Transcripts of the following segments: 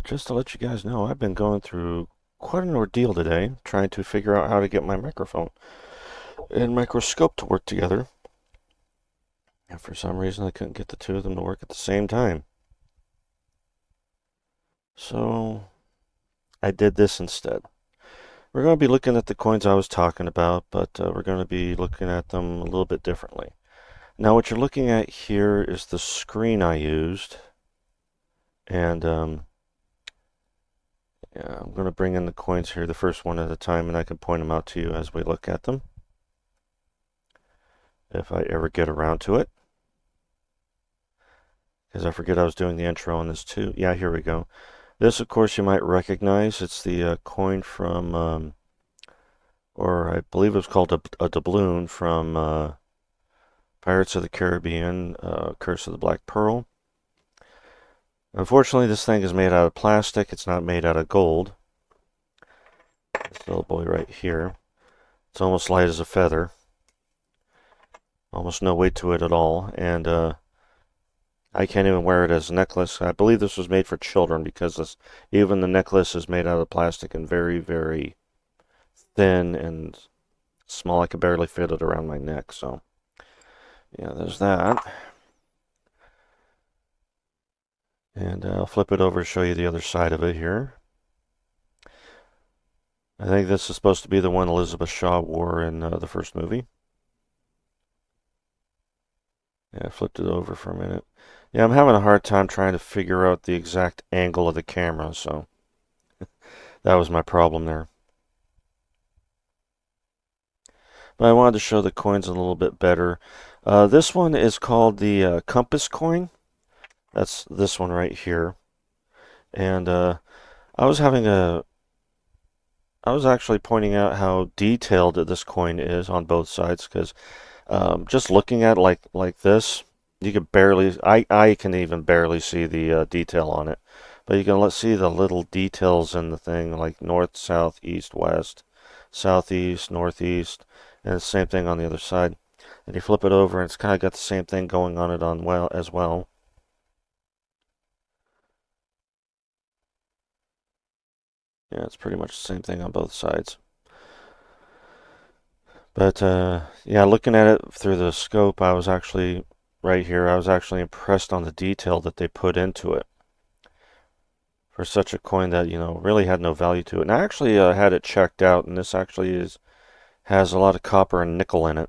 Just to let you guys know, I've been going through quite an ordeal today, trying to figure out how to get my microphone and microscope to work together. And for some reason, I couldn't get the two of them to work at the same time. So, I did this instead. We're going to be looking at the coins I was talking about, but we're going to be looking at them a little bit differently. Now, what you're looking at here is the screen I used. And yeah, I'm going to bring in the coins here, the first one at a time, and I can point them out to you as we look at them, if I ever get around to it. Because I forget I was doing the intro on this too. Yeah, here we go. This, of course, you might recognize. It's the coin from, or I believe it was called a doubloon from Pirates of the Caribbean, Curse of the Black Pearl. Unfortunately, this thing is made out of plastic. It's not made out of gold. This little boy right here. It's almost light as a feather. Almost no weight to it at all. And I can't even wear it as a necklace. I believe this was made for children because even the necklace is made out of plastic and very, very thin and small. I could barely fit it around my neck. So, yeah, there's that. And I'll flip it over to show you the other side of it here. I think this is supposed to be the one Elizabeth Shaw wore in the first movie. Yeah, I flipped it over for a minute. Yeah, I'm having a hard time trying to figure out the exact angle of the camera, so that was my problem there. But I wanted to show the coins a little bit better. This one is called the compass coin. That's this one right here. And I was having a I was actually pointing out how detailed this coin is on both sides because just looking at it like this, you can barely I can even barely see the detail on it, but you can see the little details in the thing like north, south, east, west, southeast, northeast, and the same thing on the other side. And you flip it over, and it's kind of got the same thing going on it on as well. Yeah, it's pretty much the same thing on both sides. But yeah, looking at it through the scope, I was actually right here. I was actually impressed on the detail that they put into it for such a coin that really had no value to it. And I actually had it checked out, and this actually has a lot of copper and nickel in it.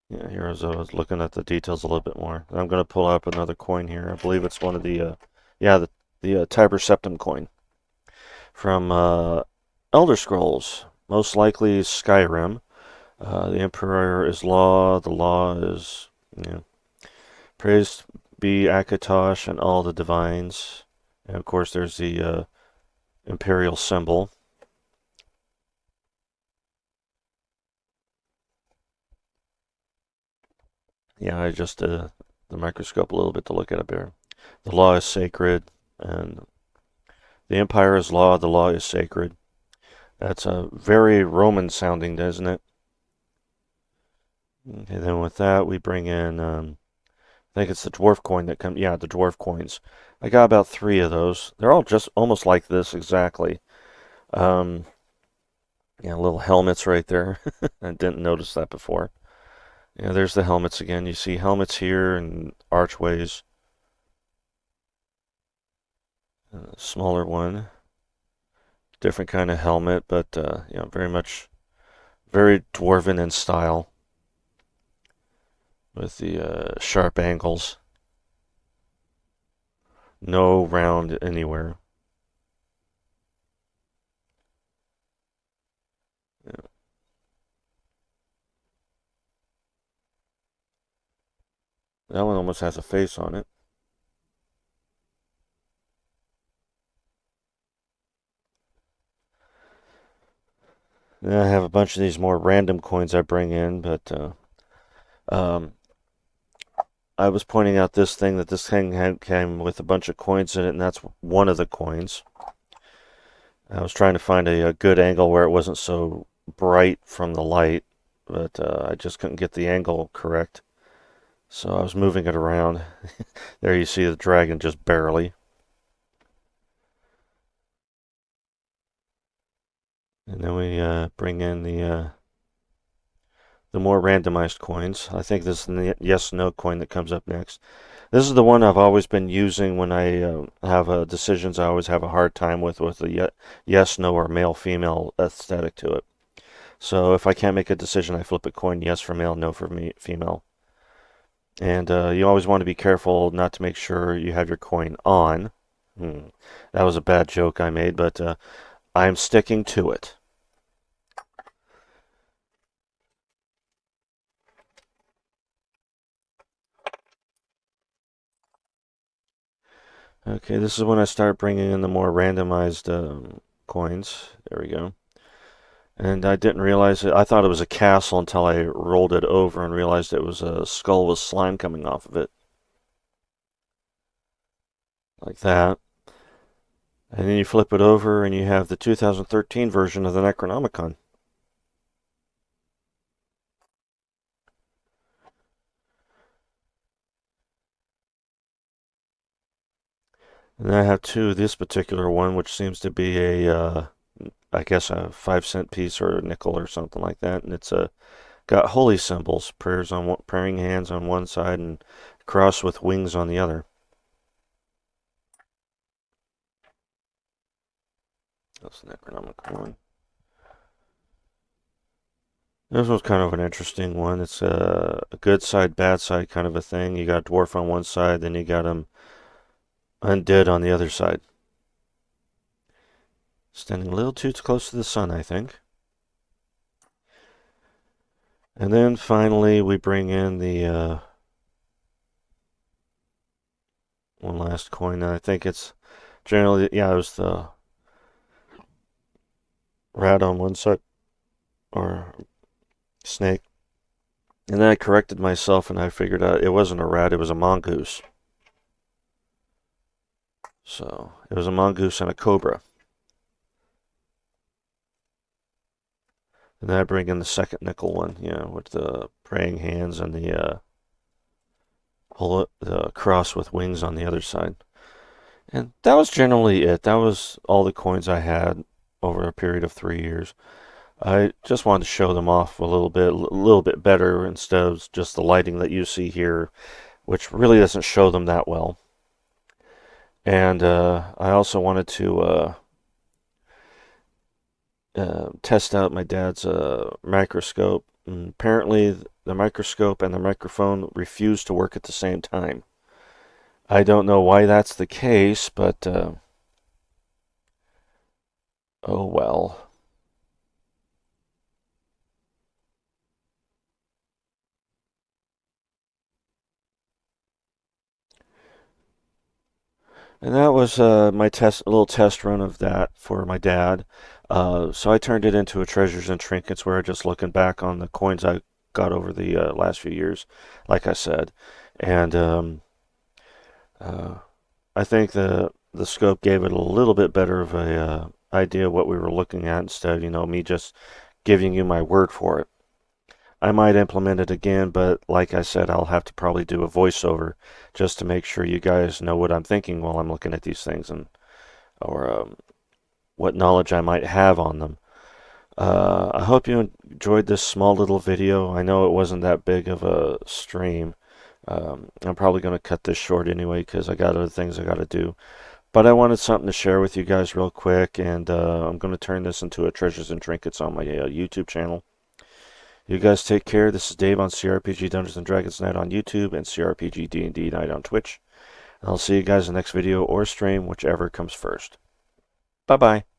Yeah, here as I was looking at the details a little bit more. I'm going to pull up another coin here. I believe it's one of the yeah, the Tiber Septim coin from Elder Scrolls, most likely Skyrim. The Emperor is law. The law is, praised be Akatosh and all the divines. And of course, there's the imperial symbol. Yeah, I just the microscope a little bit to look at it there. The law is sacred, and the empire is law. The law is sacred. That's a very Roman sounding, isn't it? Okay, then with that we bring in, I think it's the dwarf coin that comes. Yeah, the dwarf coins. I got about three of those. They're all just almost like this exactly. Um, yeah, little helmets right there. I didn't notice that before. Yeah, there's the helmets again. You see helmets here and archways. Smaller one, different kind of helmet, but very much very dwarven in style with the sharp angles. No round anywhere. Yeah, that one almost has a face on it. Then I have a bunch of these more random coins I bring in, but um, I was pointing out this thing came with a bunch of coins in it, and that's one of the coins. I was trying to find a good angle where it wasn't so bright from the light, but I just couldn't get the angle correct. So I was moving it around. There you see the dragon just barely. And then we bring in the more randomized coins. I think this is the yes/no coin that comes up next. This is the one I've always been using when I have decisions I always have a hard time with the yes, no, or male female aesthetic to it. So if I can't make a decision, I flip a coin yes for male, no for me, female. And you always want to be careful not to make sure you have your coin on. Hmm. That was a bad joke I made, but I'm sticking to it. Okay, this is when I start bringing in the more randomized coins. There we go. And I didn't realize it. I thought it was a castle until I rolled it over and realized it was a skull with slime coming off of it. Like that. And then you flip it over and you have the 2013 version of the Necronomicon. And then I have two, this particular one, which seems to be I guess a 5 cent piece or a nickel or something like that. And it's got holy symbols, praying hands on one side and cross with wings on the other. That's the Necronomicon. This was kind of an interesting one. It's a good side, bad side kind of a thing. You got dwarf on one side, then you got him undead on the other side. Standing a little too close to the sun, I think. And then finally, we bring in the one last coin. And I think it's generally, yeah, it was the rat on one side, or snake. And then I corrected myself and I figured out it wasn't a rat, it was a mongoose. So it was a mongoose and a cobra. And then I bring in the second nickel one, with the praying hands and the cross with wings on the other side. And that was generally it. That was all the coins I had over a period of 3 years. I just wanted to show them off a little bit better instead of just the lighting that you see here, which really doesn't show them that well. And I also wanted to test out my dad's microscope. And apparently, the microscope and the microphone refuse to work at the same time. I don't know why that's the case, but oh well. And that was my a little test run of that for my dad. So I turned it into a treasures and trinkets where I'm just looking back on the coins I got over the last few years, like I said, and uh, I think the scope gave it a little bit better of a idea what we were looking at instead of, me just giving you my word for it. I might implement it again, but like I said, I'll have to probably do a voiceover just to make sure you guys know what I'm thinking while I'm looking at these things and or what knowledge I might have on them. I hope you enjoyed this small little video. I know it wasn't that big of a stream. I'm probably going to cut this short anyway because I got other things I got to do. But I wanted something to share with you guys real quick, and I'm going to turn this into a Treasures and Trinkets on my YouTube channel. You guys take care. This is Dave on CRPG Dungeons and Dragons Night on YouTube and CRPG D&D Night on Twitch. And I'll see you guys in the next video or stream, whichever comes first. Bye-bye.